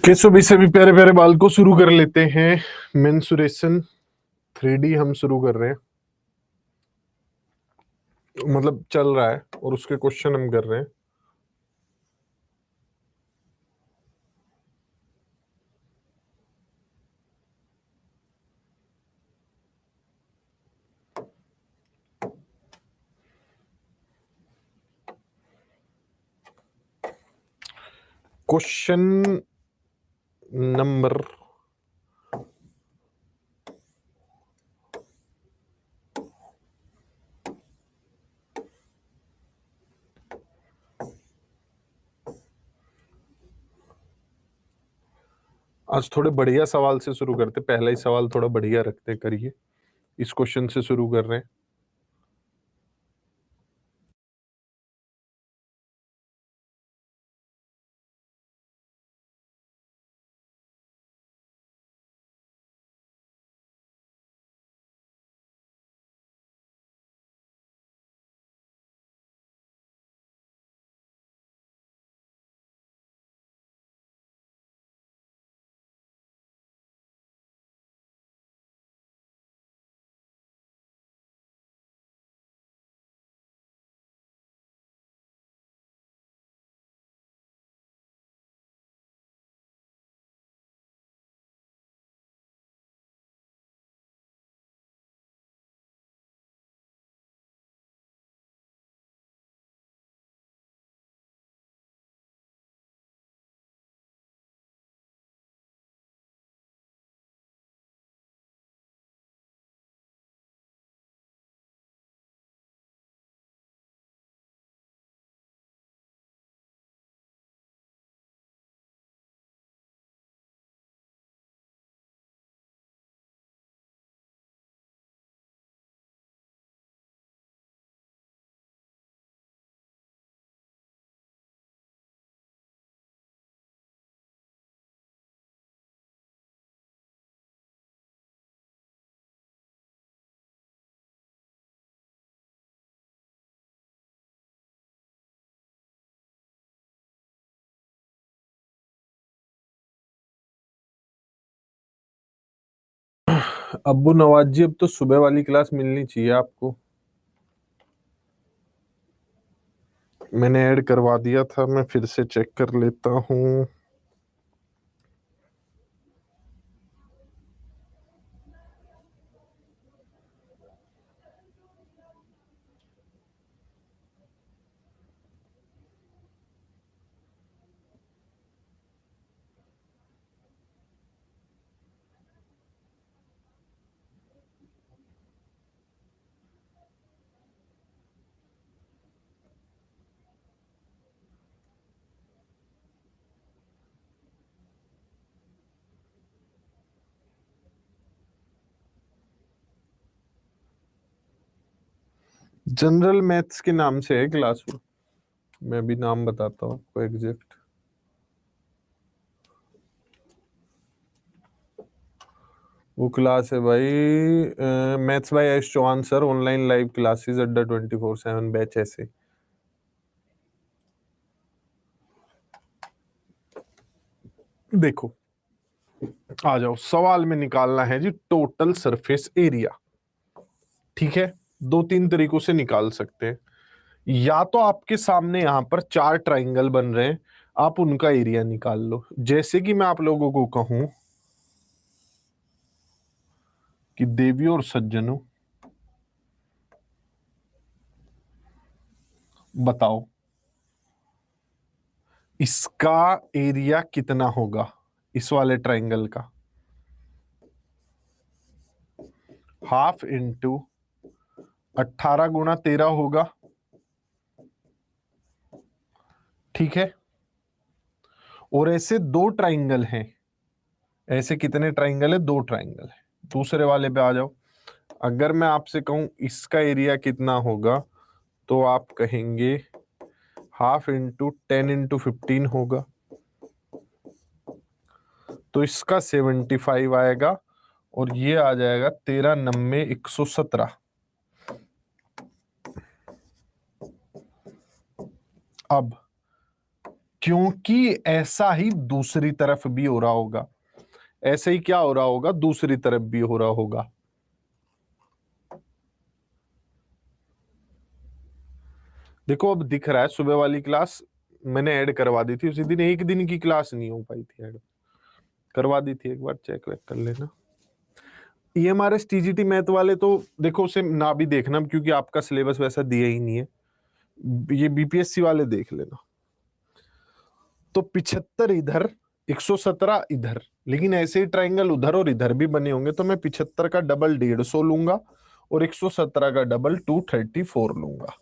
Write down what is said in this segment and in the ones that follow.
कैसो भी सभी प्यारे प्यारे बाल को शुरू कर लेते हैं। मेंसुरेशन 3D हम शुरू कर रहे हैं, मतलब चल रहा है और उसके क्वेश्चन हम कर रहे हैं। क्वेश्चन नंबर आज थोड़े बढ़िया सवाल से शुरू करते। पहला ही सवाल थोड़ा बढ़िया रखते, करिए। इस क्वेश्चन से शुरू कर रहे हैं। अब्बू नवाज जी, अब तो सुबह वाली क्लास मिलनी चाहिए आपको। मैंने ऐड करवा दिया था, मैं फिर से चेक कर लेता हूँ। जनरल मैथ्स के नाम से है क्लास वो। मैं भी नाम बताता हूँ आपको एग्जैक्ट। वो क्लास है भाई, maths by S Chauhan sir, online live classes Adda 24/7 batch. ऐसे देखो, आ जाओ। सवाल में निकालना है जी टोटल सरफेस एरिया। ठीक है, दो तीन तरीकों से निकाल सकते हैं। या तो आपके सामने यहां पर चार ट्राइंगल बन रहे हैं, आप उनका एरिया निकाल लो। जैसे कि मैं आप लोगों को कहूं कि देवियों और सज्जनों, बताओ इसका एरिया कितना होगा, इस वाले ट्राइंगल का। हाफ इंटू 18 × 13 होगा। ठीक है, और ऐसे दो ट्राइंगल हैं। ऐसे कितने ट्राइंगल है? दो ट्राइंगल है। दूसरे वाले पे आ जाओ। अगर मैं आपसे कहूं इसका एरिया कितना होगा, तो आप कहेंगे हाफ इंटू 10 × 15 होगा। तो इसका 75 आएगा और ये आ जाएगा 13×9 = 117। अब क्योंकि ऐसा ही दूसरी तरफ भी हो रहा होगा, ऐसे ही क्या हो रहा होगा, दूसरी तरफ भी हो रहा होगा। देखो अब दिख रहा है, सुबह वाली क्लास मैंने ऐड करवा दी थी उसी दिन, एक दिन की क्लास नहीं हो पाई थी ऐड, करवा दी थी, एक बार चेक वेक कर लेना। EMRS TGT मैथ वाले तो देखो उसे ना भी देखना, क्योंकि आपका सिलेबस वैसा दिया ही नहीं है। ये BPSC वाले देख लेना। तो 75 इधर, 117 इधर, लेकिन ऐसे ही ट्राइंगल उधर और इधर भी बने होंगे, तो मैं 75 का डबल 150 लूंगा और 117 का डबल 234 लूंगा।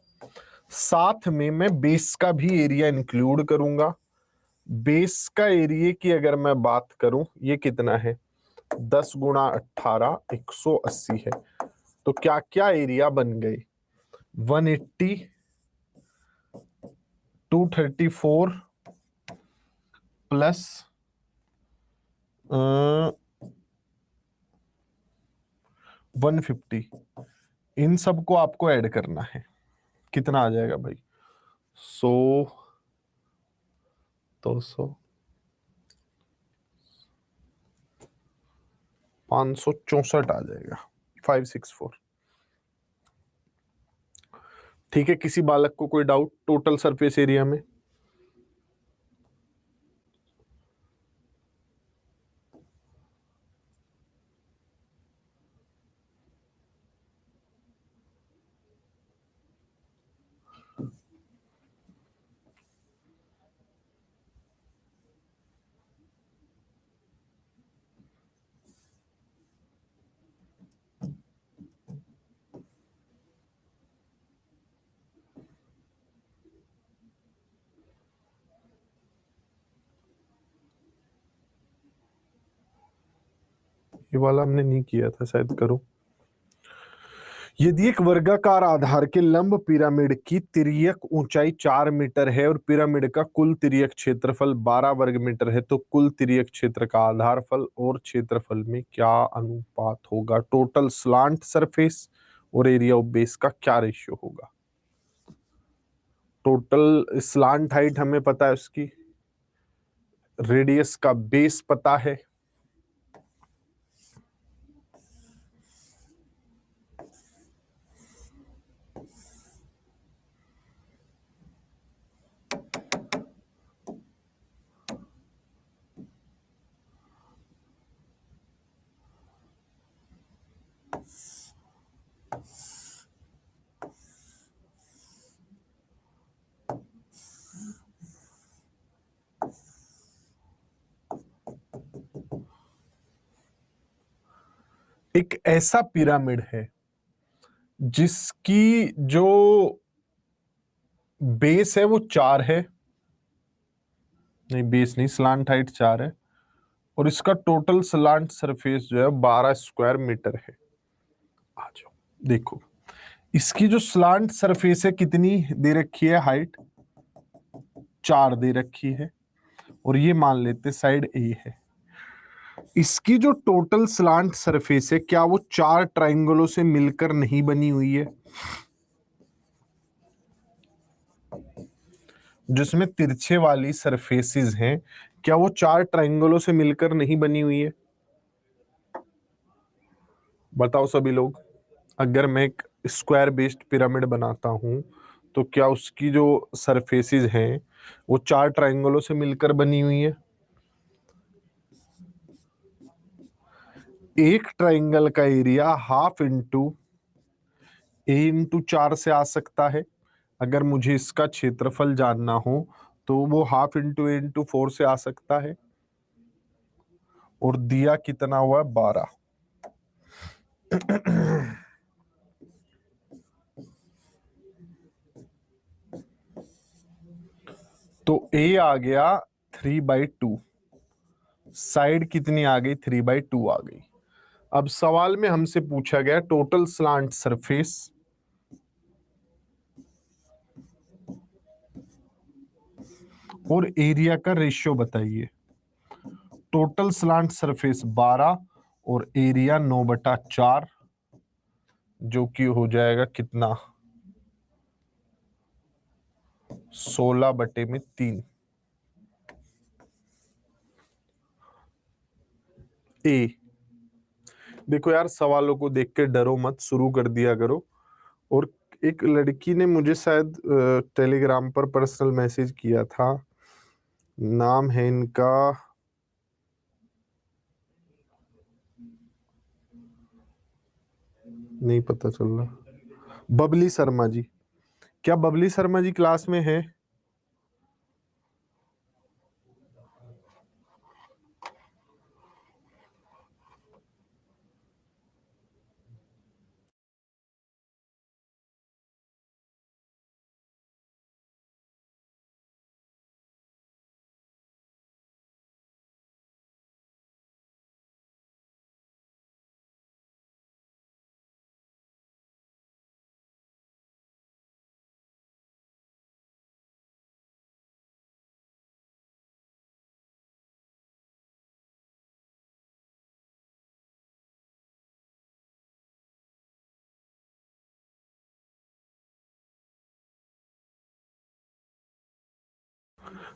साथ में मैं बेस का भी एरिया इंक्लूड करूंगा। बेस का एरिया की अगर मैं बात करूं, ये कितना है, 10 गुणा 18 180 है। तो क्या क्या एरिया बन गए, 180, 234 प्लस 150, इन सबको आपको ऐड करना है। कितना आ जाएगा भाई, 100, 200, 564 आ जाएगा, 564। ठीक है, किसी बालक को कोई डाउट टोटल सरफेस एरिया में? ये वाला हमने नहीं किया था शायद, करो। यदि एक वर्गाकार आधार के लंब पिरामिड की तिर्यक ऊंचाई 4 मीटर है और पिरामिड का कुल तिर्यक क्षेत्रफल 12 वर्ग मीटर है, तो कुल तिर्यक क्षेत्र का आधारफल और क्षेत्रफल में क्या अनुपात होगा? टोटल स्लांट सरफेस और एरिया ऑफ बेस का क्या रेशियो होगा? टोटल स्लांट हाइट हमें पता है उसकी, रेडियस का बेस पता है, एक ऐसा पिरामिड है जिसकी जो बेस है वो 4 है, नहीं बेस नहीं, स्लांट हाइट 4 है, और इसका टोटल स्लांट सरफेस जो है 12 स्क्वायर मीटर है। आ जाओ देखो, इसकी जो स्लांट सरफेस है कितनी दे रखी है, हाइट 4 दे रखी है, और ये मान लेते साइड ए है। इसकी जो टोटल स्लांट सरफेस है, क्या वो 4 ट्राइंगलों से मिलकर नहीं बनी हुई है? जिसमें तिरछे वाली सरफेसेस हैं, क्या वो 4 ट्राइंगलों से मिलकर नहीं बनी हुई है? बताओ सभी लोग। अगर मैं एक स्क्वायर बेस्ड पिरामिड बनाता हूं, तो क्या उसकी जो सरफेसेस हैं वो 4 ट्राइंगलों से मिलकर बनी हुई है? एक ट्राइंगल का एरिया हाफ इंटू ए इंटू 4 से आ सकता है। अगर मुझे इसका क्षेत्रफल जानना हो तो वो हाफ इंटू ए इंटू 4 से आ सकता है, और दिया कितना हुआ, 12। तो ए आ गया 3/2, साइड कितनी आ गई, 3/2 आ गई। अब सवाल में हमसे पूछा गया टोटल स्लांट सरफेस और एरिया का रेशियो बताइए। टोटल स्लांट सरफेस 12 और एरिया 9/4, जो कि हो जाएगा कितना, 16/3। ए। देखो यार, सवालों को देख के डरो मत, शुरू कर दिया करो। और एक लड़की ने मुझे शायद टेलीग्राम पर पर्सनल मैसेज किया था, नाम है इनका, नहीं पता चल रहा, बबली शर्मा जी। क्या बबली शर्मा जी क्लास में है?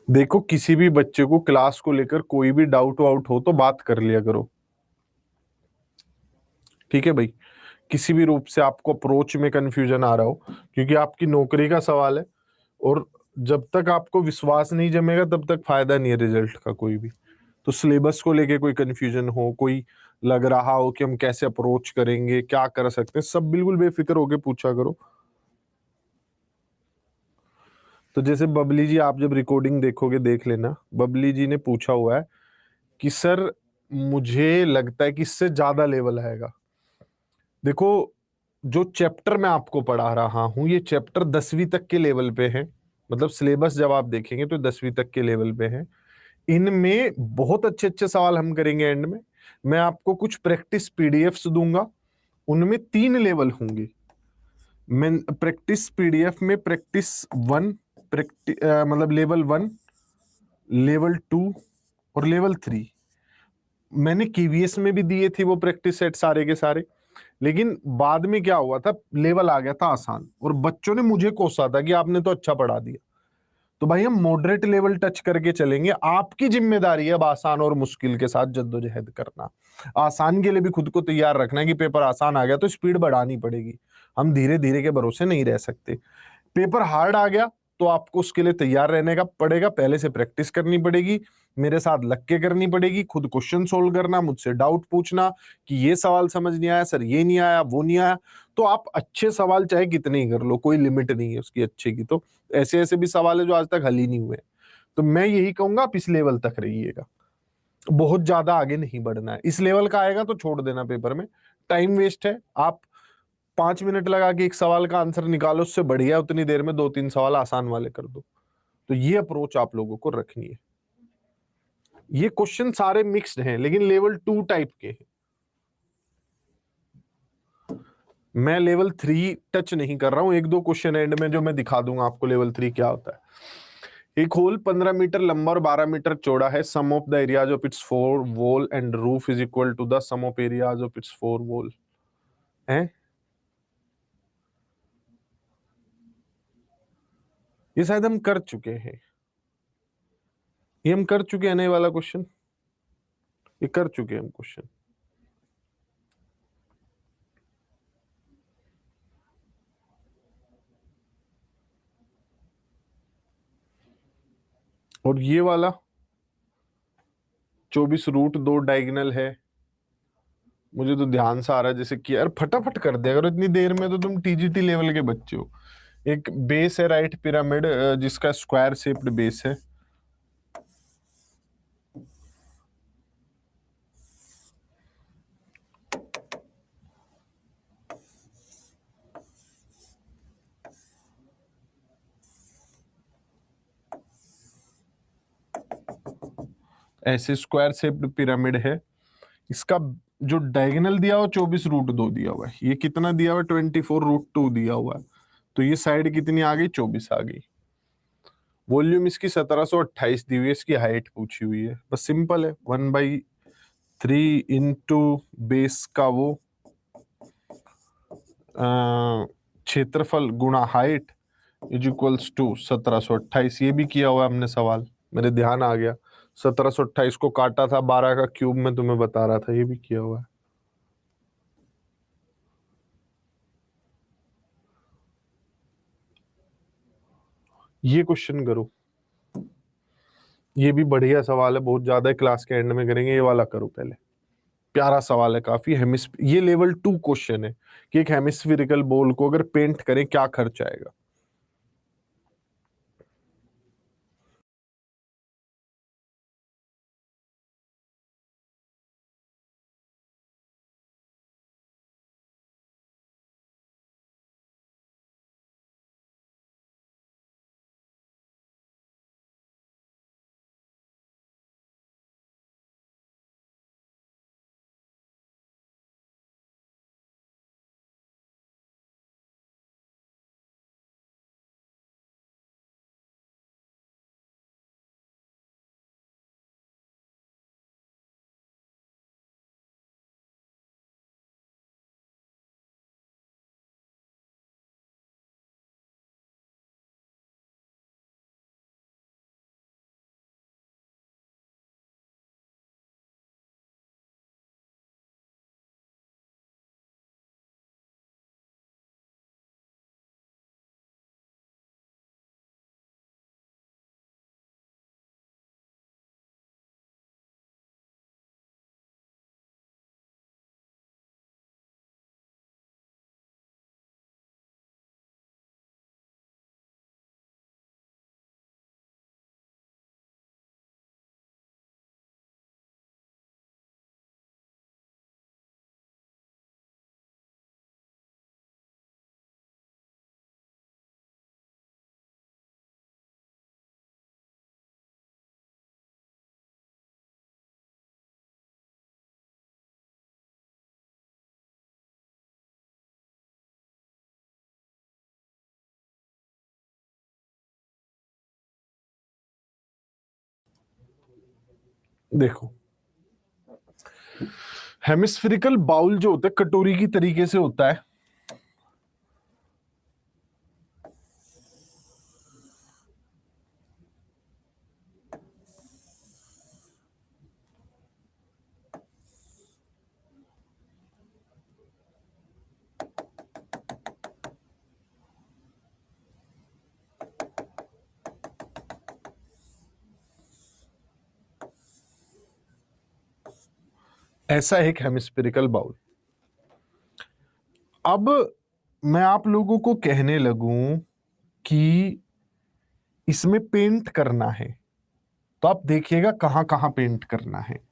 देखो, किसी भी बच्चे को क्लास को लेकर कोई भी डाउट वाउट हो तो बात कर लिया करो, ठीक है भाई। किसी भी रूप से आपको अप्रोच में कंफ्यूजन आ रहा हो, क्योंकि आपकी नौकरी का सवाल है, और जब तक आपको विश्वास नहीं जमेगा तब तक फायदा नहीं है रिजल्ट का कोई भी। तो सिलेबस को लेके कोई कंफ्यूजन हो, कोई लग रहा हो कि हम कैसे अप्रोच करेंगे, क्या कर सकते हैं, सब बिल्कुल बेफिक्र होके पूछा करो। तो जैसे बबली जी, आप जब रिकॉर्डिंग देखोगे देख लेना, बबली जी ने पूछा हुआ है कि सर मुझे लगता है कि इससे ज्यादा लेवल आएगा। देखो, जो चैप्टर मैं आपको पढ़ा रहा हूं ये चैप्टर 10वीं तक के लेवल पे है, मतलब सिलेबस जब आप देखेंगे तो 10वीं तक के लेवल पे है। इनमें बहुत अच्छे अच्छे सवाल हम करेंगे एंड में। मैं आपको कुछ प्रैक्टिस पीडीएफ्स दूंगा, उनमें 3 लेवल होंगे। मैं प्रैक्टिस पीडीएफ में प्रैक्टिस 1, मतलब लेवल 1, लेवल 2 और लेवल 3 मैंने केवीएस में भी दिए थे वो प्रैक्टिस सेट सारे के सारे। लेकिन बाद में क्या हुआ था, लेवल आ गया था आसान, और बच्चों ने मुझे कोसा था कि आपने तो अच्छा पढ़ा दिया। तो भाई हम मॉडरेट लेवल टच करके चलेंगे। आपकी जिम्मेदारी है अब आसान और मुश्किल के साथ जद्दोजहद करना। आसान के लिए भी खुद को तैयार रखना है कि पेपर आसान आ गया तो स्पीड बढ़ानी पड़ेगी, हम धीरे धीरे के भरोसे नहीं रह सकते। पेपर हार्ड आ गया तो आपको उसके लिए तैयार रहने का पड़ेगा, पहले से प्रैक्टिस करनी पड़ेगी, मेरे साथ लग के करनी पड़ेगी, खुद क्वेश्चन सोल्व करना, मुझसे डाउट पूछना कि ये सवाल समझ नहीं आया सर, ये नहीं आया, वो नहीं आया। तो आप अच्छे सवाल चाहे कितने ही कर लो, कोई लिमिट नहीं है उसकी अच्छे की। तो ऐसे ऐसे भी सवाल है जो आज तक हल ही नहीं हुए। तो मैं यही कहूंगा आप इस लेवल तक रहिएगा, बहुत ज्यादा आगे नहीं बढ़ना है। इस लेवल का आएगा तो छोड़ देना पेपर में, टाइम वेस्ट है। आप 5 मिनट लगा के एक सवाल का आंसर निकालो, उससे बढ़िया उतनी देर में 2-3 सवाल आसान वाले कर दो। तो ये अप्रोच आप लोगों को रखनी है। ये क्वेश्चन सारे मिक्स्ड हैं लेकिन लेवल 2 टाइप के हैं। मैं लेवल 3 टच नहीं कर रहा हूं, 1-2 क्वेश्चन एंड में जो मैं दिखा दूंगा आपको लेवल 3 क्या होता है। एक होल 15 मीटर लंबा और 12 मीटर चौड़ा है। Sum of the areas of its 4 wall and roof is equal to the sum of areas of its 4 wall है। ये शायद हम कर चुके हैं, ये हम कर चुके हैं, नहीं वाला क्वेश्चन ये कर चुके हैं हम क्वेश्चन। और ये वाला 24 रूट 2 डायगोनल है। मुझे तो ध्यान से आ रहा है जैसे कि यार फटाफट कर दिया करो इतनी देर में, तो तुम टीजीटी लेवल के बच्चे हो। एक बेस है राइट पिरामिड जिसका स्क्वायर शेप्ड बेस है। ऐसे स्क्वायर शेप्ड पिरामिड है। इसका जो डायगोनल दिया हुआ 24 रूट 2 दिया हुआ है, ये कितना दिया हुआ है 24 रूट 2 दिया हुआ है। तो ये साइड कितनी आ गई, 24 आ गई। वॉल्यूम इसकी 1728 दी हुई है, इसकी हाइट पूछी हुई है। बस सिंपल है, 1/3 इंटू बेस का वो क्षेत्रफल गुणा हाइट इज इक्वल्स टू 1728। ये भी किया हुआ हमने सवाल, मेरे ध्यान आ गया 1728 को काटा था 12 का क्यूब में, तुम्हें बता रहा था, ये भी किया हुआ है। ये क्वेश्चन करो, ये भी बढ़िया सवाल है, बहुत ज्यादा क्लास के एंड में करेंगे, ये वाला करो पहले। प्यारा सवाल है काफी। ये लेवल 2 क्वेश्चन है कि एक हेमिस्फेरिकल बॉल को अगर पेंट करें क्या खर्च आएगा। देखो, हेमिस्फेरिकल बाउल जो होता है कटोरी की तरीके से होता है। ऐसा एक हेमिस्फेरिकल बाउल। अब मैं आप लोगों को कहने लगूं कि इसमें पेंट करना है, तो आप देखिएगा कहां कहां पेंट करना है।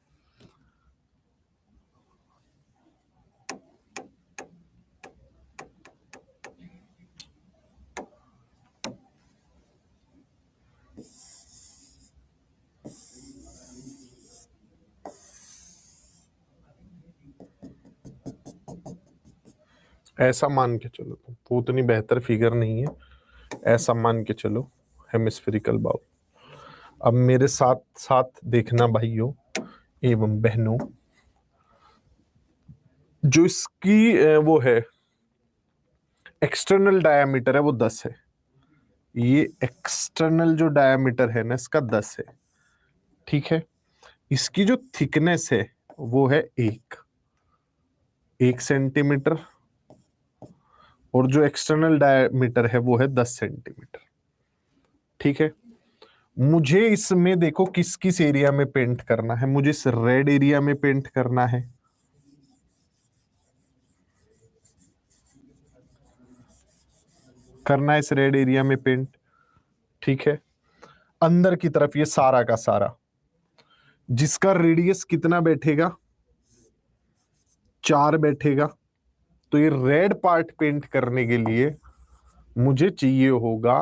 ऐसा मान के चलो, वो उतनी बेहतर फिगर नहीं है, ऐसा मान के चलो हेमिस्फेरिकल बाउल। अब मेरे साथ साथ देखना भाइयों एवं बहनों, जो इसकी वो है एक्सटर्नल डायामीटर है वो 10 है। ये एक्सटर्नल जो डायामीटर है ना इसका 10 है, ठीक है। इसकी जो थिकनेस है वो है 1 सेंटीमीटर, और जो एक्सटर्नल डायमीटर है वो है 10 सेंटीमीटर, ठीक है। मुझे इसमें देखो किस किस एरिया में पेंट करना है। मुझे इस रेड एरिया में पेंट करना है, इस रेड एरिया में पेंट, ठीक है। अंदर की तरफ ये सारा का सारा, जिसका रेडियस कितना बैठेगा, 4 बैठेगा। तो ये रेड पार्ट पेंट करने के लिए मुझे चाहिए होगा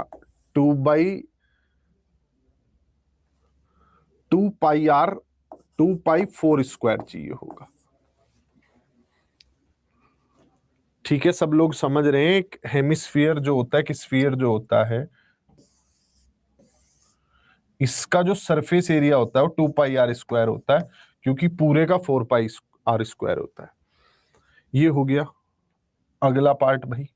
2 पाई 2 पाई 4 स्क्वायर चाहिए होगा, ठीक है। सब लोग समझ रहे हैं। एक हेमिस्फीयर जो होता है, कि स्फीयर जो होता है, इसका जो सरफेस एरिया होता है वो 2 पाई r स्क्वायर होता है, क्योंकि पूरे का 4 पाई r स्क्वायर होता है। ये हो गया। अगला पार्ट भाई,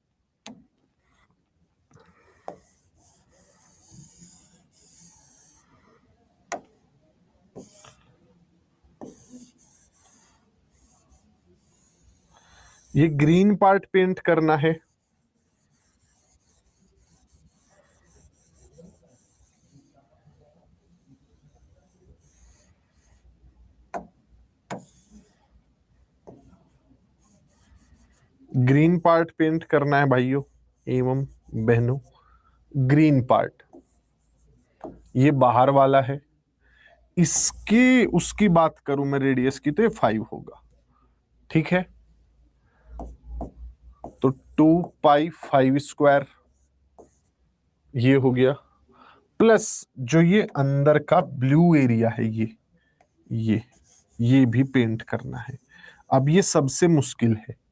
ये ग्रीन पार्ट पेंट करना है, ग्रीन पार्ट पेंट करना है भाइयों एवं बहनों। ग्रीन पार्ट ये बाहर वाला है, इसकी उसकी बात करूं मैं रेडियस की तो ये 5 होगा, ठीक है। तो 2π5² ये हो गया, प्लस जो ये अंदर का ब्लू एरिया है ये भी पेंट करना है। अब ये सबसे मुश्किल है,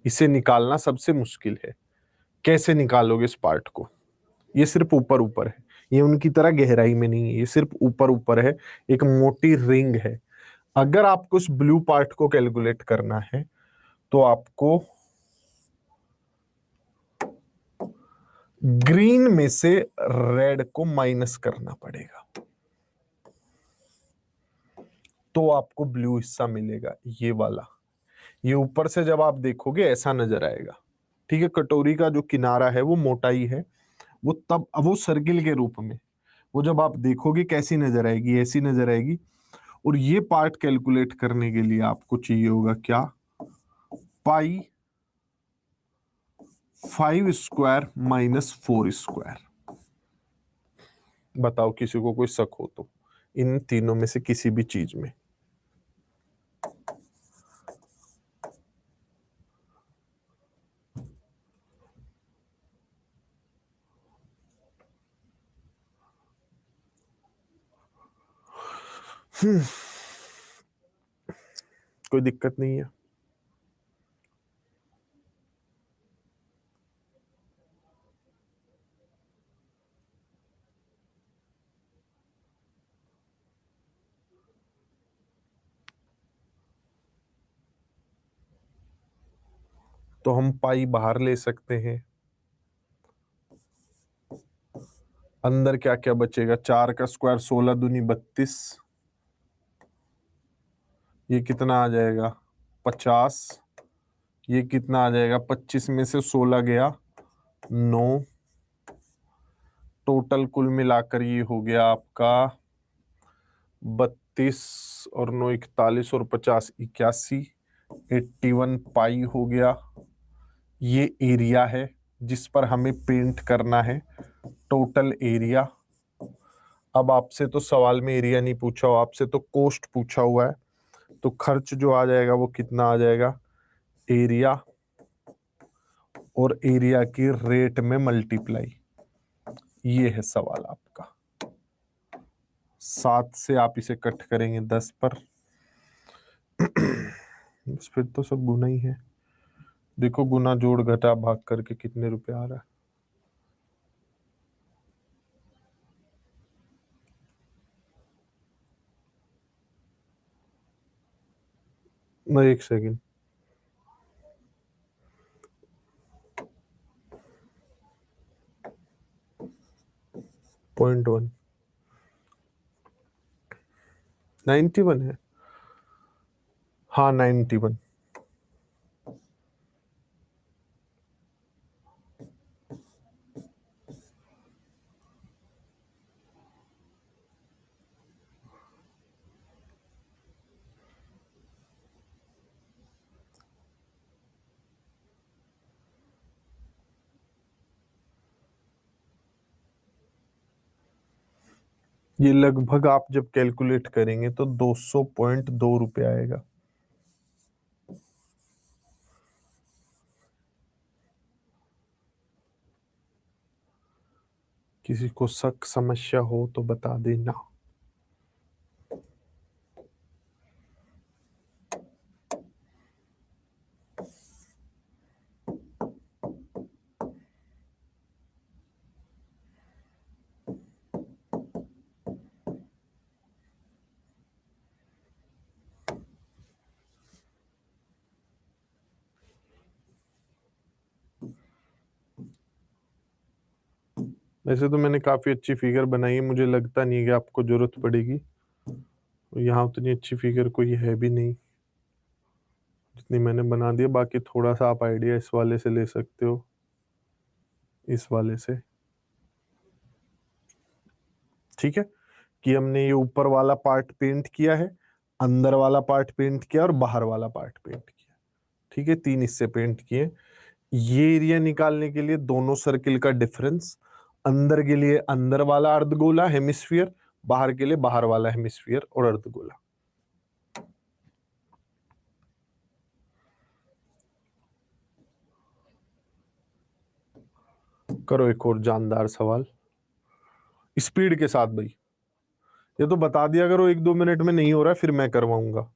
इसे निकालना सबसे मुश्किल है। कैसे निकालोगे इस पार्ट को? ये सिर्फ ऊपर ऊपर है, ये उनकी तरह गहराई में नहीं है, ये सिर्फ ऊपर ऊपर है, एक मोटी रिंग है। अगर आपको इस ब्लू पार्ट को कैलकुलेट करना है तो आपको ग्रीन में से रेड को माइनस करना पड़ेगा, तो आपको ब्लू हिस्सा मिलेगा, ये वाला। ये ऊपर से जब आप देखोगे ऐसा नजर आएगा, ठीक है। कटोरी का जो किनारा है वो मोटाई है, वो तब वो सर्किल के रूप में, वो जब आप देखोगे कैसी नजर आएगी, ऐसी नजर आएगी। और ये पार्ट कैलकुलेट करने के लिए आपको चाहिए होगा क्या? π5² - 4²। बताओ किसी को कोई शक हो तो इन तीनों में से किसी भी चीज में। कोई दिक्कत नहीं है। तो हम पाई बाहर ले सकते हैं, अंदर क्या क्या बचेगा? 4 का स्क्वायर 16 दूनी 32, ये कितना आ जाएगा? 50। ये कितना आ जाएगा? 25 में से 16 गया 9, टोटल कुल मिलाकर ये हो गया आपका 32 और 9 41 और 50 81, 81 पाई हो गया। ये एरिया है जिस पर हमें पेंट करना है, टोटल एरिया। अब आपसे तो सवाल में एरिया नहीं पूछा हुआ, आपसे तो कॉस्ट पूछा हुआ है, तो खर्च जो आ जाएगा वो कितना आ जाएगा? एरिया और एरिया की रेट में मल्टीप्लाई, ये है सवाल आपका। 7 से आप इसे कट करेंगे 10 पर, बस फिर तो सब गुना ही है। देखो गुना जोड़ घटा भाग करके कितने रुपए आ रहा है। मैं एक सेकेंड, 0.1 91 है, हाँ 91। ये लगभग आप जब कैलकुलेट करेंगे तो 200.2 रुपये आएगा। किसी को शक समस्या हो तो बता देना। वैसे तो मैंने काफी अच्छी फिगर बनाई है, मुझे लगता नहीं है कि आपको जरूरत पड़ेगी। यहाँ उतनी अच्छी फिगर कोई है भी नहीं। जितनी मैंने बना दिया, बाकी थोड़ा सा आप आइडिया इस वाले से ले सकते हो, इस वाले से। ठीक है, कि हमने ये ऊपर वाला पार्ट पेंट किया है, अंदर वाला पार्ट पेंट किया और बाहर वाला पार्ट पेंट किया। ठीक है, 3 हिस्से पेंट किए। ये एरिया निकालने के लिए दोनों सर्किल का डिफरेंस, अंदर के लिए अंदर वाला अर्धगोला हेमिस्फीयर, बाहर के लिए बाहर वाला हेमिस्फीयर और अर्धगोला। करो एक और जानदार सवाल स्पीड के साथ भाई। ये तो बता दिया करो 1-2 मिनट में नहीं हो रहा है, फिर मैं करवाऊंगा।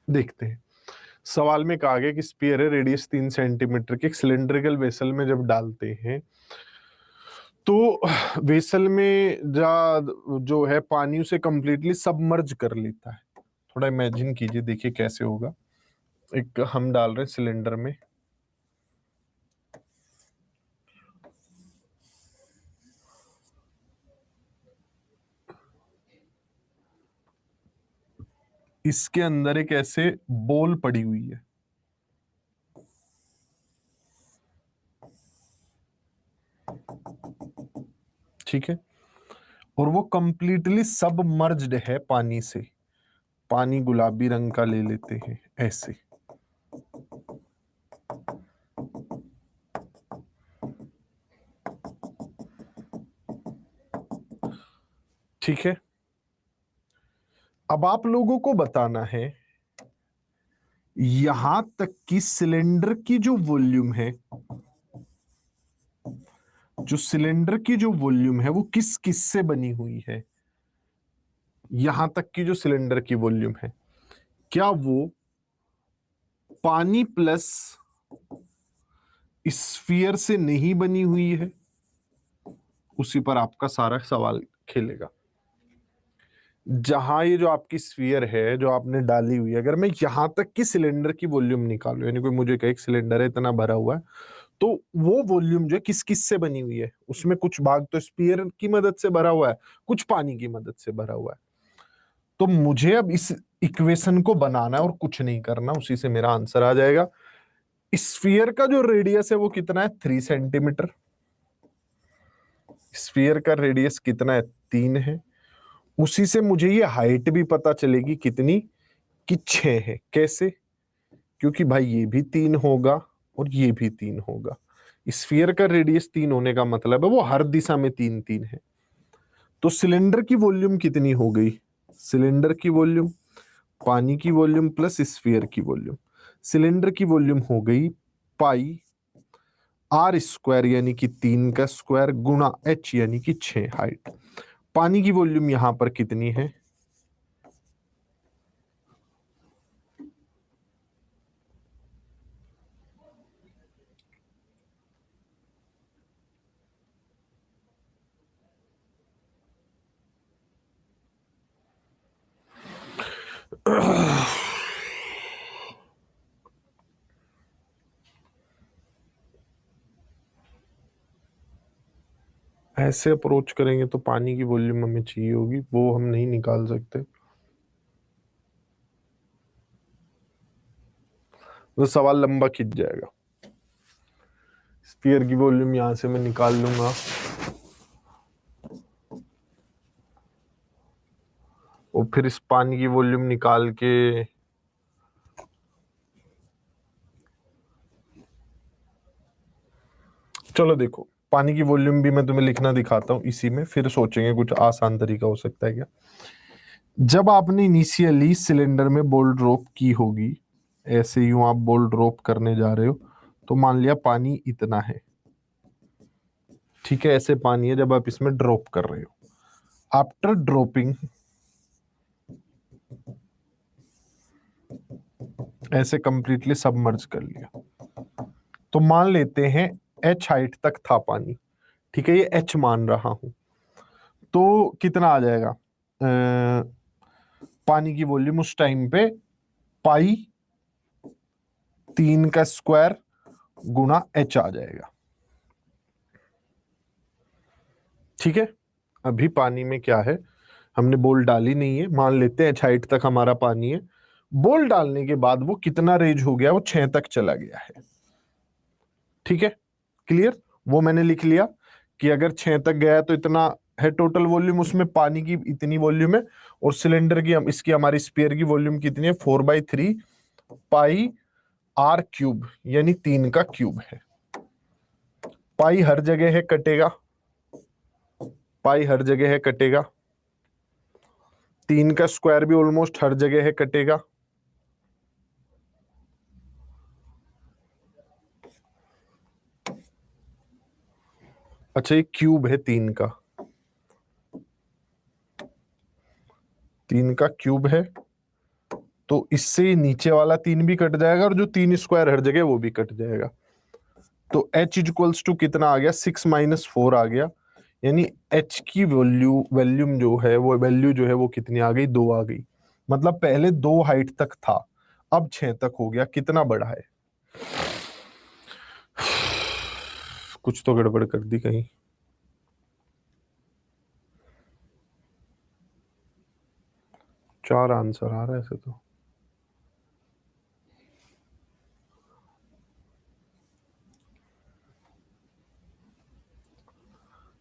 देखते हैं, सवाल में कहा गया कि स्पीयर है, रेडियस 3 सेंटीमीटर के सिलेंड्रिकल वेसल में जब डालते हैं तो वेसल में जो है पानी उसे कंप्लीटली सबमर्ज कर लेता है। थोड़ा इमेजिन कीजिए, देखिए कैसे होगा। एक हम डाल रहे हैं सिलेंडर में, इसके अंदर एक ऐसे बोल पड़ी हुई है, ठीक है, और वो कंप्लीटली सबमर्ज्ड है पानी से। पानी गुलाबी रंग का ले लेते हैं ऐसे, ठीक है। अब आप लोगों को बताना है यहां तक कि सिलेंडर की जो वॉल्यूम है, जो सिलेंडर की जो वॉल्यूम है वो किस किस से बनी हुई है। यहां तक की जो सिलेंडर की वॉल्यूम है, क्या वो पानी प्लस स्फीयर से नहीं बनी हुई है। उसी पर आपका सारा सवाल खेलेगा। जहां ये जो आपकी स्फीयर है जो आपने डाली हुई है, अगर मैं यहां तक की सिलेंडर की वॉल्यूम निकालूं, यानी कोई मुझे कहे एक सिलेंडर है इतना भरा हुआ है, तो वो वॉल्यूम जो है किस किस से बनी हुई है, उसमें कुछ भाग तो स्फीयर की मदद से भरा हुआ है, कुछ पानी की मदद से भरा हुआ है। तो मुझे अब इस इक्वेशन को बनाना है और कुछ नहीं करना, उसी से मेरा आंसर आ जाएगा। स्फीयर का जो रेडियस है वो कितना है, 3 सेंटीमीटर। स्फीयर का रेडियस कितना है, 3 है। उसी से मुझे ये हाइट भी पता चलेगी कितनी, कि 6 है। कैसे? क्योंकि भाई ये भी 3 होगा और ये भी 3 होगा। स्फीयर का रेडियस 3 होने का मतलब है वो हर दिशा में 3 3 है। तो सिलेंडर की वॉल्यूम कितनी हो गई? सिलेंडर की वॉल्यूम पानी की वॉल्यूम प्लस स्फीयर की वॉल्यूम। सिलेंडर की वॉल्यूम हो गई पाई आर स्क्वायर यानी कि 3 का स्क्वायर गुणा एच यानी कि 6 हाइट। पानी की वॉल्यूम यहां पर कितनी है? ऐसे अप्रोच करेंगे तो पानी की वॉल्यूम हमें चाहिए होगी, वो हम नहीं निकाल सकते। तो सवाल लंबा खिंच जाएगा। स्फीयर की वॉल्यूम यहां से मैं निकाल लूंगा, और फिर इस पानी की वॉल्यूम निकाल के चलो देखो, पानी की वॉल्यूम भी मैं तुम्हें लिखना दिखाता हूं इसी में, फिर सोचेंगे कुछ आसान तरीका हो सकता है क्या। जब आपने इनिशियली सिलेंडर में बॉल ड्रॉप की होगी, ऐसे यूं आप बॉल ड्रॉप करने जा रहे हो, तो मान लिया पानी इतना है, ठीक है, ऐसे पानी है जब आप इसमें ड्रॉप कर रहे हो। आफ्टर ड्रॉपिंग ऐसे कंप्लीटली सबमर्ज कर लिया, तो मान लेते हैं एच हाइट तक था पानी, ठीक है, ये एच मान रहा हूं, तो कितना आ जाएगा? पानी की वॉल्यूम उस टाइम पे पाई 3 का स्क्वायर गुणा एच आ जाएगा, ठीक है। अभी पानी में क्या है, हमने बोल डाली नहीं है, मान लेते हैं एच हाइट तक हमारा पानी है। बोल डालने के बाद वो कितना रेज हो गया, वो 6 तक चला गया है, ठीक है, क्लियर। वो मैंने लिख लिया कि अगर 6 तक गया है तो इतना है टोटल वॉल्यूम, उसमें पानी की इतनी वॉल्यूम है, और सिलेंडर की इसकी हमारी स्पेयर की वॉल्यूम कितनी है, 4/3 पाई आर क्यूब यानी 3 का क्यूब है। पाई हर जगह है कटेगा, पाई हर जगह है कटेगा, 3 का स्क्वायर भी ऑलमोस्ट हर जगह है कटेगा, अच्छा ये क्यूब है 3 का, 3 का क्यूब है, तो इससे नीचे वाला 3 भी कट जाएगा, और जो 3 स्क्वायर हर जगह वो भी कट जाएगा। तो h इक्वल्स टू कितना आ गया, 6 - 4 आ गया, यानी h की वॉल्यूम जो है वो वैल्यू जो है वो कितनी आ गई, 2 आ गई। मतलब पहले 2 हाइट तक था, अब 6 तक हो गया, कितना बड़ा है? कुछ तो गड़बड़ कर दी कहीं। चार आंसर आ रहा है ऐसे तो।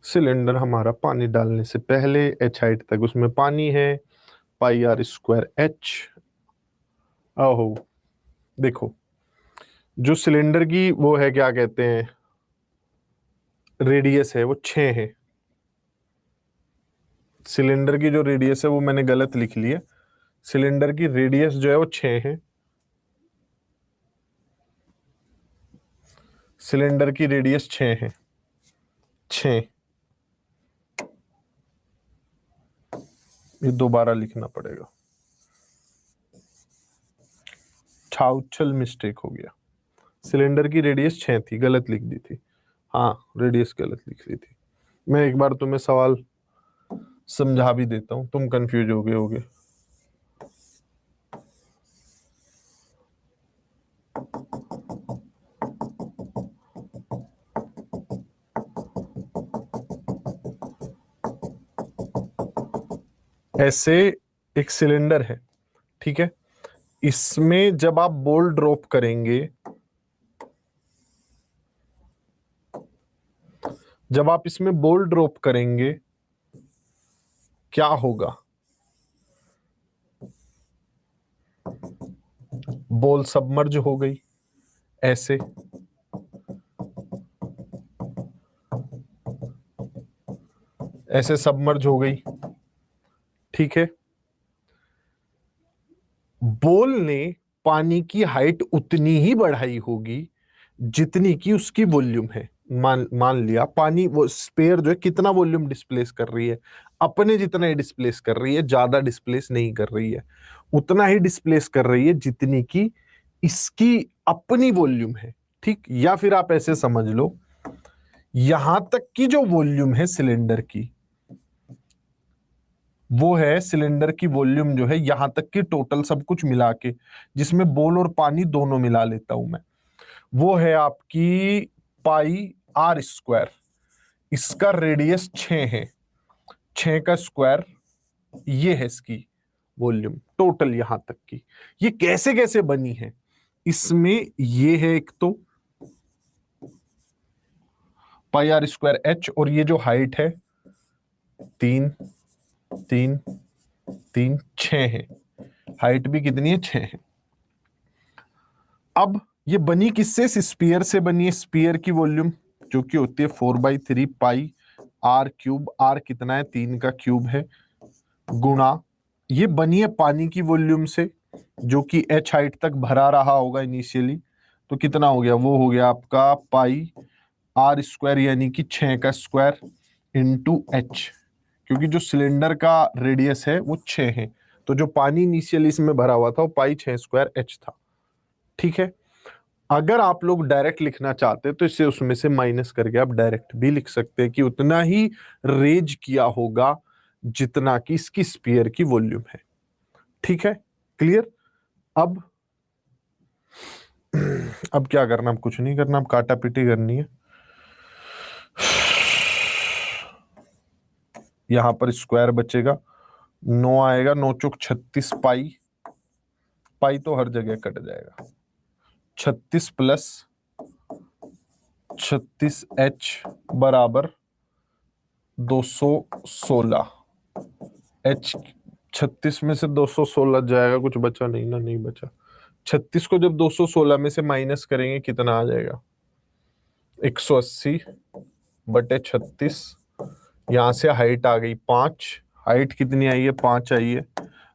सिलेंडर हमारा पानी डालने से पहले एच हाइट तक उसमें पानी है, पाई आर स्क्वायर एच। ओहो, देखो, जो सिलेंडर की वो है क्या कहते हैं, रेडियस है वो 6 है। सिलेंडर की जो रेडियस है वो मैंने गलत लिख ली है, सिलेंडर की रेडियस जो है वो 6 है। सिलेंडर की रेडियस 6 है, 6। ये दोबारा लिखना पड़ेगा, छाउछल मिस्टेक हो गया। सिलेंडर की रेडियस 6 थी, गलत लिख दी थी। हाँ, रेडियस गलत लिख दी थी। मैं एक बार तुम्हें सवाल समझा भी देता हूं, तुम कंफ्यूज हो गए होगे। ऐसे एक सिलेंडर है, ठीक है, इसमें जब आप बॉल ड्रॉप करेंगे, जब आप इसमें बॉल ड्रॉप करेंगे क्या होगा? बॉल सबमर्ज हो गई, ऐसे ऐसे सबमर्ज हो गई, ठीक है। बॉल ने पानी की हाइट उतनी ही बढ़ाई होगी जितनी की उसकी वॉल्यूम है। मान लिया पानी, वो स्पेयर जो है कितना वॉल्यूम डिस्प्लेस कर रही है, अपने जितना ही डिस्प्लेस कर रही है, ज्यादा डिस्प्लेस नहीं कर रही है, उतना ही डिस्प्लेस कर रही है जितनी की इसकी अपनी वॉल्यूम है, ठीक। या फिर आप ऐसे समझ लो, यहां तक की जो वॉल्यूम है सिलेंडर की, वो है सिलेंडर की वॉल्यूम जो है यहां तक की टोटल सब कुछ मिला के, जिसमें बॉल और पानी दोनों मिला लेता हूं मैं, वो है आपकी पाई आर स्क्वायर। इसका रेडियस 6 है, 6 का स्क्वायर, ये है इसकी वॉल्यूम टोटल यहां तक की। ये कैसे कैसे बनी है, इसमें ये है एक तो पाई आर स्क्वायर एच, और ये जो हाइट है 3 3 3 6 है, हाइट भी कितनी है, 6 है। अब ये बनी किससे? स्पीयर से बनी है। स्पीयर की वॉल्यूम जो कि होती है 4/3 पाई आर क्यूब, आर कितना है, 3 का क्यूब है, गुणा ये बनी है पानी की वॉल्यूम से जो कि एच हाइट तक भरा रहा होगा इनिशियली, तो कितना हो गया, वो हो गया आपका पाई आर स्क्वायर यानी कि 6 का स्क्वायर इंटू एच, क्योंकि जो सिलेंडर का रेडियस है वो 6 है, तो जो पानी इनिशियली इसमें भरा हुआ था वो पाई 6 स्क्वायर एच था, ठीक है। अगर आप लोग डायरेक्ट लिखना चाहते हैं तो इसे उसमें से माइनस करके आप डायरेक्ट भी लिख सकते हैं कि उतना ही रेज किया होगा जितना कि इसकी स्पीयर की वॉल्यूम है, ठीक है, क्लियर। अब अब क्या करना, अब कुछ नहीं करना, अब काटा पीटी करनी है। यहां पर स्क्वायर बचेगा, 9 आएगा, 9 चौक 36 पाई, पाई तो हर जगह कट जाएगा, 36 प्लस 36 एच बराबर 216 एच। 36 में से 216 जाएगा, कुछ बचा नहीं ना, नहीं बचा। 36 को जब 216 में से माइनस करेंगे कितना आ जाएगा, 180 बटे 36। यहां से हाइट आ गई 5, हाइट कितनी आई है, 5 आई है।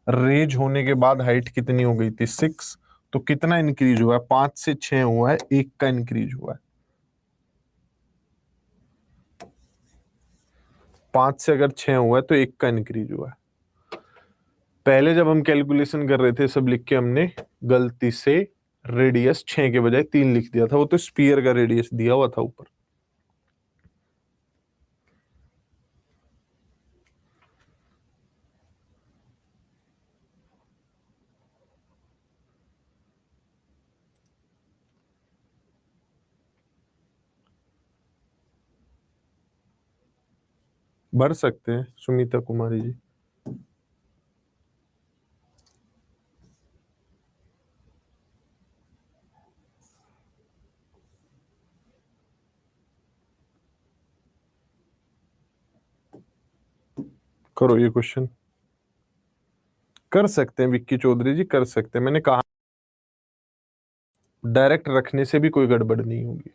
रेज होने के बाद हाइट कितनी हो गई थी, 6, तो कितना इंक्रीज हुआ है, 5 से 6 हुआ है, 1 का इंक्रीज हुआ है। 5 से अगर 6 हुआ है तो 1 का इंक्रीज हुआ है। पहले जब हम कैलकुलेशन कर रहे थे सब लिख के हमने गलती से रेडियस 6 के बजाय 3 लिख दिया था, वो तो स्पीयर का रेडियस दिया हुआ था ऊपर। भर सकते हैं सुमिता कुमारी जी। करो ये क्वेश्चन, कर सकते हैं विक्की चौधरी जी, कर सकते हैं। मैंने कहा डायरेक्ट रखने से भी कोई गड़बड़ नहीं होगी।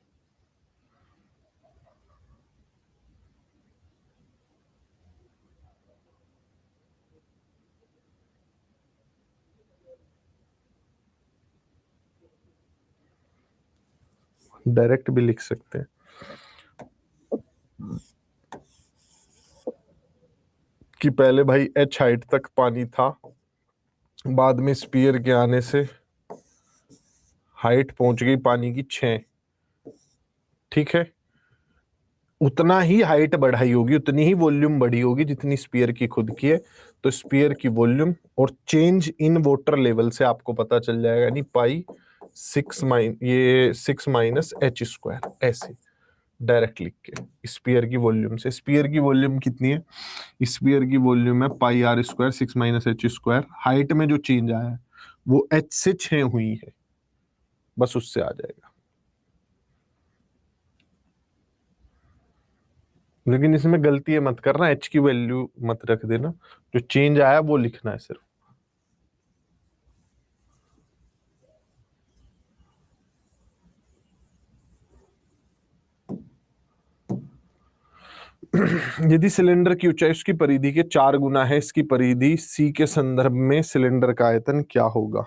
डायरेक्ट भी लिख सकते हैं कि पहले भाई एच हाइट तक पानी था, बाद में स्पीयर के आने से हाइट पहुंच गई पानी की 6, ठीक है। उतना ही हाइट बढ़ाई होगी, उतनी ही वॉल्यूम बढ़ी होगी जितनी स्पीयर की खुद की है, तो स्पीयर की वॉल्यूम और चेंज इन वाटर लेवल से आपको पता चल जाएगा, यानी पाई 6 माइनस एच स्क्वायर, ऐसे डायरेक्ट लिख के स्पीयर की वॉल्यूम से। स्पीयर की वॉल्यूम कितनी है, स्पीयर की वॉल्यूम है pi R square 6 minus H square, height में जो चेंज आया है वो एच से 6 हुई है, बस उससे आ जाएगा। लेकिन इसमें गलती है मत करना, एच की वैल्यू मत रख देना, जो चेंज आया वो लिखना है सिर्फ। यदि सिलेंडर की ऊंचाई उसकी परिधि के 4 गुना है, इसकी परिधि सी के संदर्भ में सिलेंडर का आयतन क्या होगा?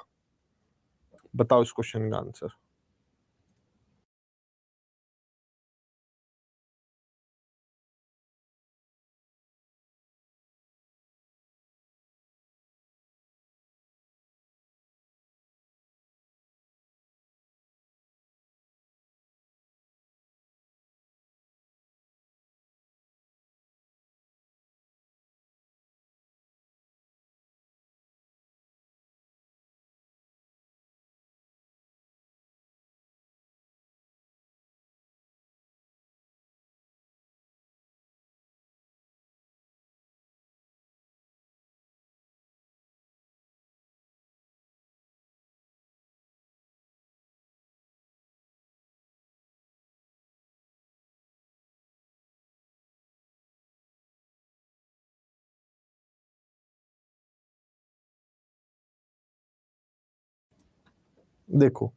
बताओ इस क्वेश्चन का आंसर। देखो,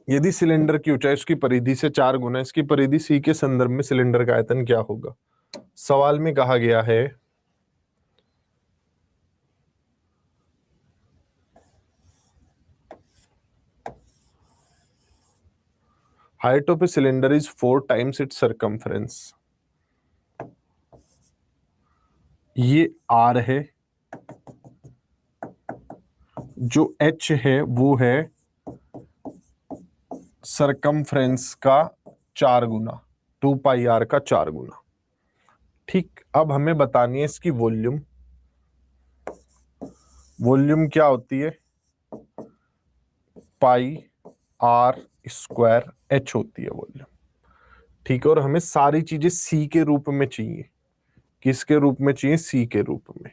यदि सिलेंडर की ऊंचाई उसकी परिधि से 4 गुना, इसकी परिधि सी के संदर्भ में सिलेंडर का आयतन क्या होगा? सवाल में कहा गया है height of a cylinder is 4 times it's circumference. ये आर है, जो एच है वो है सरकमफ्रेंस का 4 गुना, 2 पाई आर का 4 गुना। ठीक, अब हमें बतानी है इसकी वॉल्यूम। वॉल्यूम क्या होती है? पाई आर स्क्वायर एच होती है वॉल्यूम। ठीक है, और हमें सारी चीजें सी के रूप में चाहिए। किसके रूप में चाहिए? सी के रूप में।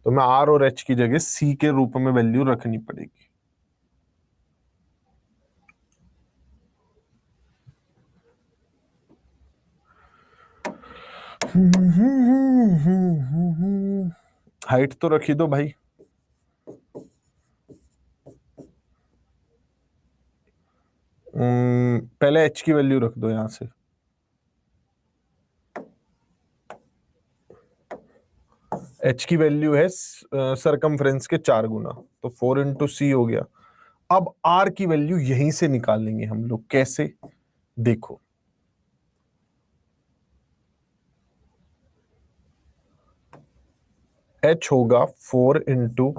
तो मैं आर और एच की जगह सी के रूप में वैल्यू रखनी पड़ेगी। हाइट तो रखी दो भाई। पहले एच की वैल्यू रख दो यहां से। एच की वैल्यू है सरकमफ्रेंस के 4 गुना, तो 4 इंटू सी हो गया। अब आर की वैल्यू यहीं से निकालेंगे हम लोग। कैसे? देखो, एच होगा 4 इंटू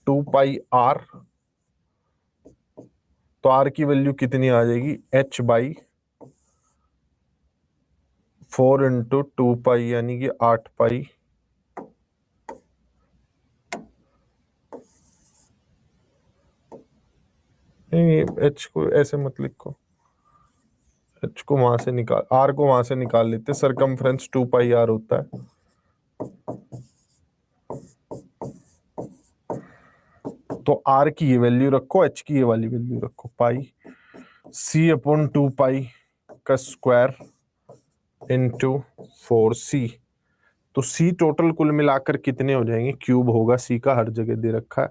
2 पाई आर। तो आर की वैल्यू कितनी आ जाएगी? एच बाई 4 इंटू 2 पाई, यानी कि 8 पाई। नहीं, एच को ऐसे मत लिखो, एच को वहां से निकाल, आर को वहां से निकाल लेते। सरकमफ्रेंस 2 पाई आर होता है। तो आर की ये वैल्यू रखो, एच की ये वाली वैल्यू रखो, पाई सी अपॉन 2 पाई का स्क्वायर इंटू 4 सी। तो सी टोटल कुल मिलाकर कितने हो जाएंगे? क्यूब होगा, सी का हर जगह दे रखा है।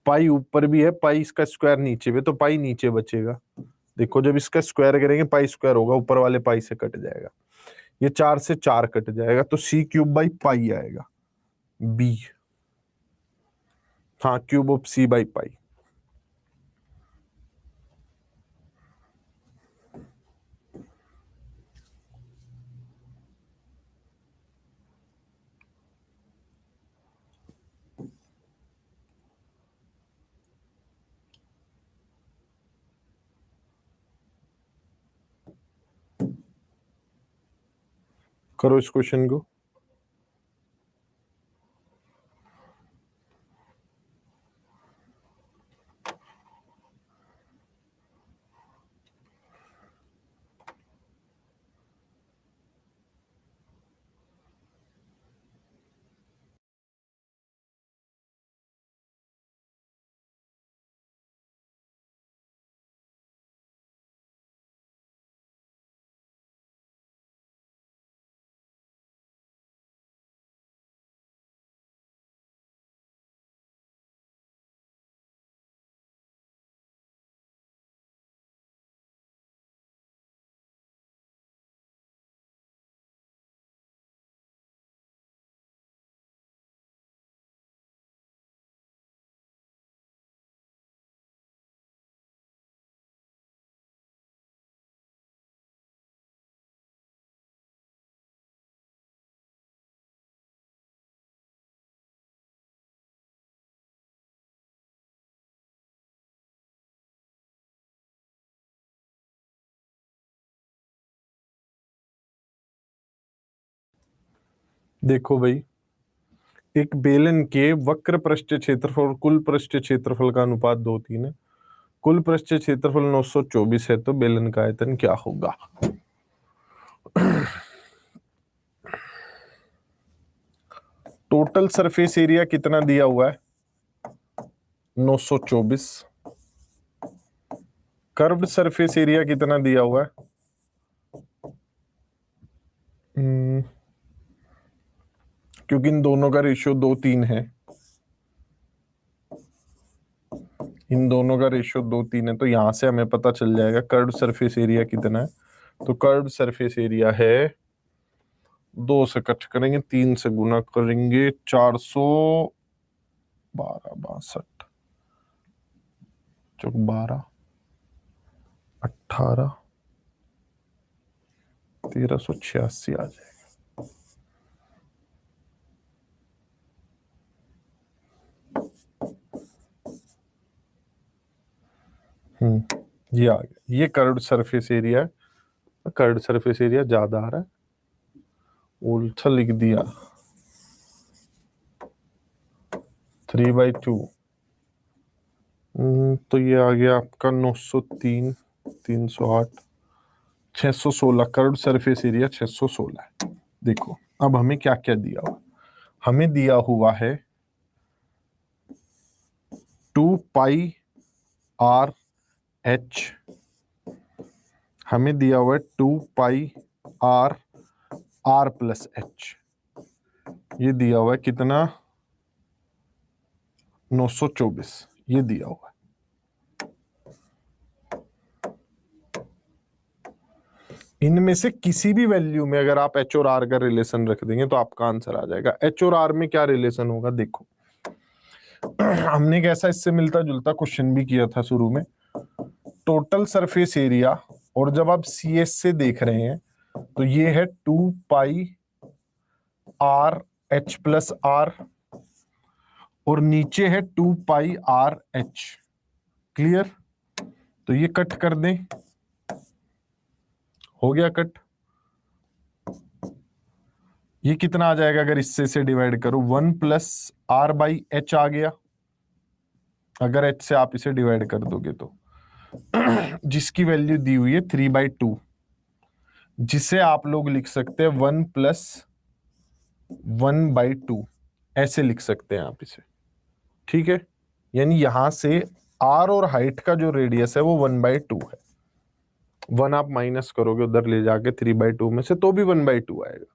पाई ऊपर भी है, पाई इसका स्क्वायर नीचे भी, तो पाई नीचे बचेगा। देखो, जब इसका स्क्वायर करेंगे पाई स्क्वायर होगा, ऊपर वाले पाई से कट जाएगा। ये 4 से 4 कट जाएगा, तो सी क्यूब बाई पाई आएगा। बी, हाँ, cube of c by pi. करो इस क्वेश्चन को। देखो भाई, एक बेलन के वक्र पृष्ठीय क्षेत्रफल और कुल पृष्ठीय क्षेत्रफल का अनुपात 2:3 है। कुल पृष्ठीय क्षेत्रफल 924 है, तो बेलन का आयतन क्या होगा? टोटल सरफेस एरिया कितना दिया हुआ है? 924। कर्व्ड सरफेस एरिया कितना दिया हुआ है? क्योंकि इन दोनों का रेशियो 2:3 है, इन दोनों का रेशियो 2:3 है, तो यहां से हमें पता चल जाएगा कर्व्ड सरफेस एरिया कितना है। तो कर्व्ड सरफेस एरिया है, 2 से कट करेंगे, 3 से गुना करेंगे, 412 62 चौक 12 18 1386 आ जाएगा। ये आ गया, ये कर्व्ड सरफेस एरिया है। कर्व्ड सरफेस एरिया ज्यादा आ रहा है, उल्टा लिख दिया, 3/2। तो ये आ गया आपका 903 308 616। कर्व्ड सरफेस एरिया 616 है। देखो अब हमें क्या क्या दिया हुआ, हमें दिया हुआ है 2πr/h, हमें दिया हुआ है 2πr/r+h, ये दिया हुआ है कितना? 924, ये दिया हुआ है। इनमें से किसी भी वैल्यू में अगर आप एच और आर का रिलेशन रख देंगे तो आपका आंसर आ जाएगा। एच और आर में क्या रिलेशन होगा? देखो हमने एक ऐसा इससे मिलता जुलता क्वेश्चन भी किया था शुरू में। टोटल सरफेस एरिया, और जब आप सी एस से देख रहे हैं तो ये है 2πr/h+r, और नीचे है 2πr/h। क्लियर? तो ये कट कर दें, हो गया कट। ये कितना आ जाएगा अगर इससे से डिवाइड करो? 1+r/h आ गया, अगर h से आप इसे डिवाइड कर दोगे तो, जिसकी वैल्यू दी हुई है 3/2, जिसे आप लोग लिख सकते हैं 1+1/2, ऐसे लिख सकते हैं आप इसे। ठीक है, यानी यहां से r और हाइट का जो रेडियस है वो 1/2 है। 1 आप माइनस करोगे उधर ले जाके 3/2 में से, तो भी 1/2 आएगा,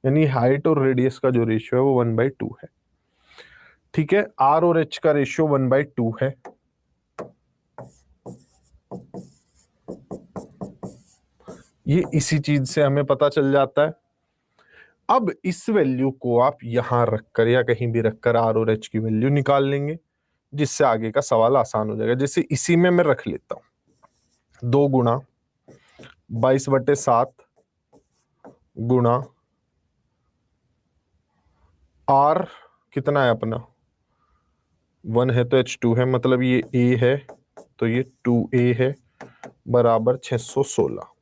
यानी हाइट और रेडियस का जो रेशियो है वो 1/2 है। ठीक है, r और h का रेशियो 1/2 है। ये इसी चीज से हमें पता चल जाता है। अब इस वैल्यू को आप यहां रखकर या कहीं भी रखकर r और h की वैल्यू निकाल लेंगे, जिससे आगे का सवाल आसान हो जाएगा। जैसे इसी में मैं रख लेता हूं 2 गुणा 22/7 गुणा r, कितना है अपना 1 है तो h2 है, मतलब ये a है तो ये 2a है, बराबर 616।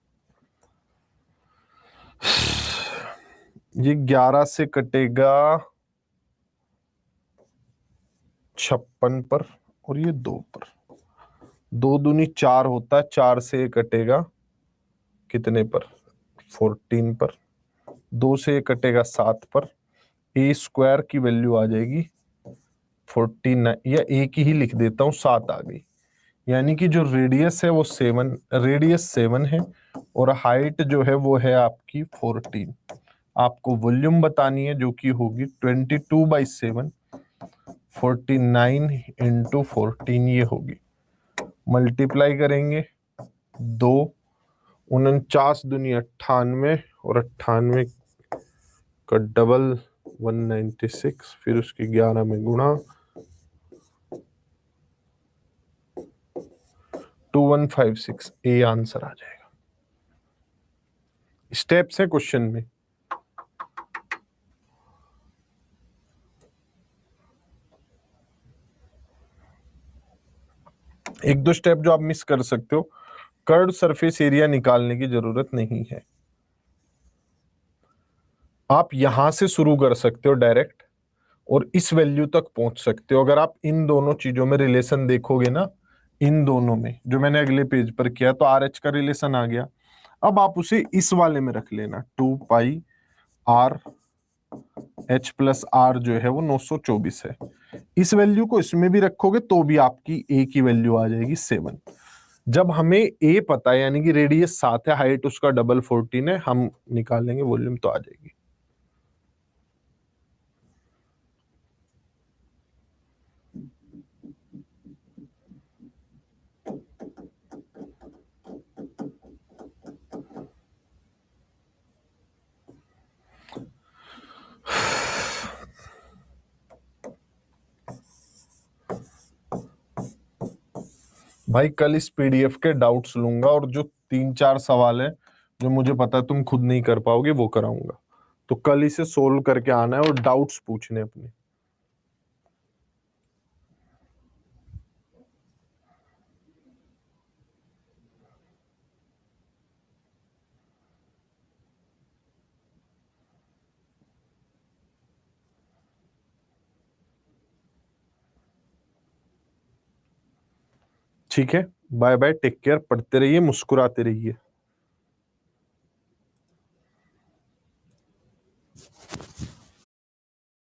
ये 11 से कटेगा 56 पर, और ये 2 पर, 2 दूनी 4 होता है, 4 से कटेगा कितने पर? 14 पर। 2 से कटेगा 7 पर, ए स्क्वायर की वैल्यू आ जाएगी 49, या ए की ही लिख देता हूं, 7 आ गई। यानी कि जो रेडियस है वो 7, रेडियस 7 है, और हाइट जो है वो है आपकी 14। आपको वॉल्यूम बतानी है जो कि होगी 22/7, 49 इंटू 14 ये होगी। मल्टीप्लाई करेंगे, 2 49 दूनी 98, और 98 का डबल 196, फिर उसकी 11 में गुणा, 2156, ए आंसर आ जाएगा। स्टेप्स है क्वेश्चन में। एक दो स्टेप जो आप मिस कर सकते हो, कर्व्ड सरफेस एरिया निकालने की जरूरत नहीं है। आप यहां से शुरू कर सकते हो डायरेक्ट और इस वैल्यू तक पहुंच सकते हो। अगर आप इन दोनों चीजों में रिलेशन देखोगे ना, इन दोनों में जो मैंने अगले पेज पर किया, तो आर एच का रिलेशन आ गया। अब आप उसे इस वाले में रख लेना, 2 पाई आर एच प्लस आर जो है वो 924 है। इस वैल्यू को इसमें भी रखोगे तो भी आपकी ए की वैल्यू आ जाएगी 7। जब हमें ए पता है, यानी कि रेडियस 7 है, हाइट उसका डबल 14 है, हम निकालेंगे वॉल्यूम तो आ जाएगी। भाई कल इस पीडीएफ के डाउट्स लूंगा और जो 3-4 सवाल है जो मुझे पता है तुम खुद नहीं कर पाओगे वो कराऊंगा। तो कल इसे सोल्व करके आना है और डाउट्स पूछने अपने। ठीक है, बाय बाय, टेक केयर, पढ़ते रहिए, मुस्कुराते रहिए।